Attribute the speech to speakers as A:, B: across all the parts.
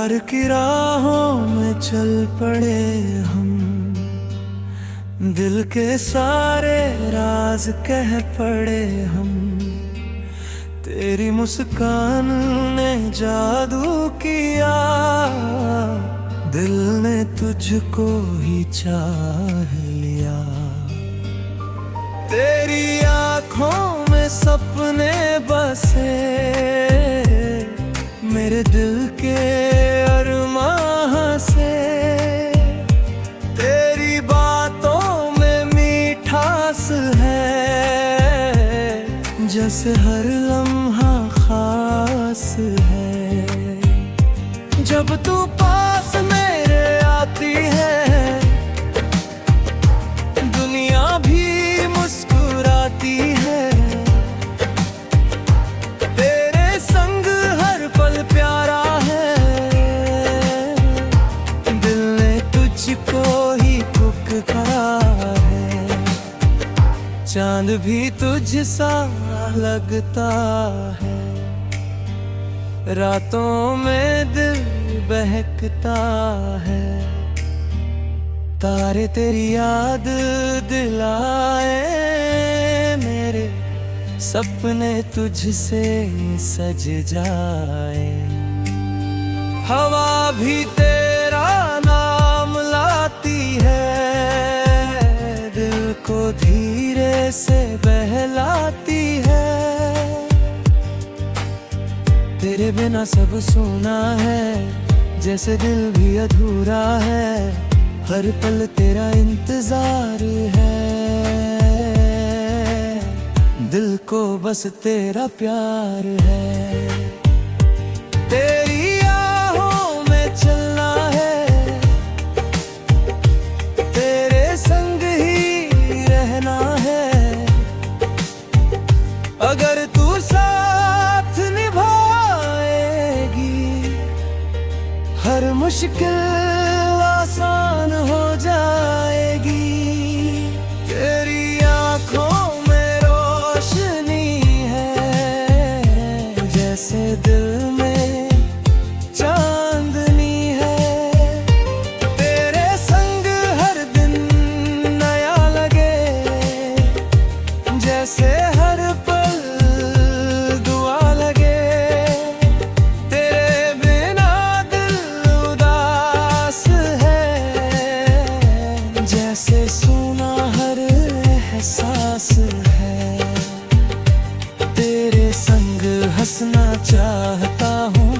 A: प्यार की राहों में चल पड़े हम, दिल के सारे राज कह पड़े हम। तेरी मुस्कान ने जादू किया, दिल ने तुझको ही चाह लिया। तेरी आँखों में सपने बसे, मेरे दिल के अरमां से। तेरी बातों में मिठास है, जैसे हर लम्हा खास है। जब तू पास मेरे आती है, दुनिया भी मुस्कुराती है। तेरे संग हर पल प्यारा है, दिल ने तुझको ही पुकारा है। चांद भी तुझ सा लगता है, रातों में दिल बहकता है। तारे तेरी याद दिलाए, मेरे सपने तुझसे सज जाए। हवा भी तेरा नाम लाती है, दिल को धीरे से बहलाती है। तेरे बिना सब सूना है, जैसे दिल भी अधूरा है। हर पल तेरा इंतजार है, दिल को बस तेरा प्यार है। तेरी आहों में चलना है, तेरे संग ही रहना है। अगर तू साथ निभाएगी, हर मुश्किल आसान हो जाएगी। तेरी आँखों में रोशनी है, जैसे दिल में चांदनी है। तेरे संग हर दिन नया लगे, जैसे हर पल दुआ लगे। तेरे बिना दिल उदास है, जैसे सुना हर एहसास है। तेरे संग हंसना चाहता हूँ,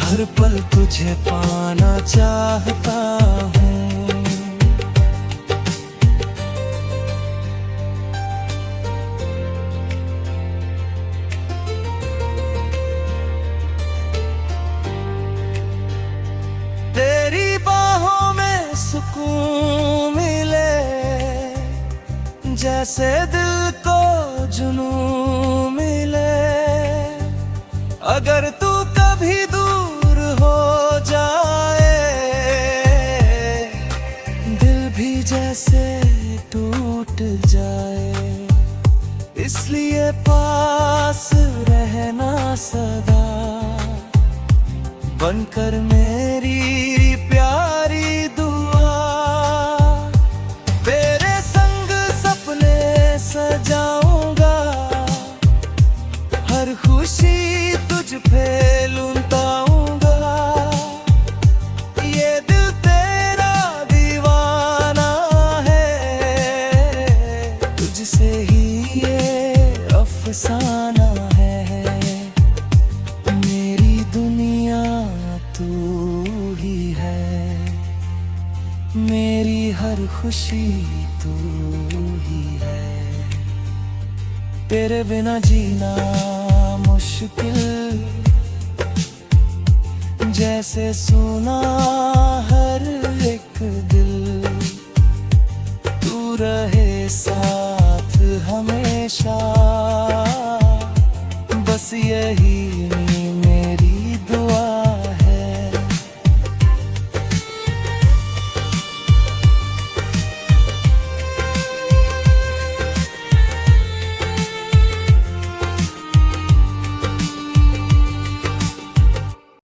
A: हर पल तुझे पाना चाहता हूँ। तेरी बाहों में सुकून मिले, जैसे दिल को जुनून मिले। अगर तू कभी दूर हो जाए, दिल भी जैसे टूट जाए। इसलिए पास रहना सदा, बनकर मेरी प्यारी दुआ। तेरे संग सपने सजाऊंगा, हर खुशी तुझ पे लुटाऊंगा। ये दिल तेरा दीवाना है, तुझसे ही ये अफसाना है। मेरी दुनिया तू ही है, मेरी हर खुशी तू ही है। तेरे बिना जीना मुश्किल, जैसे सुना हर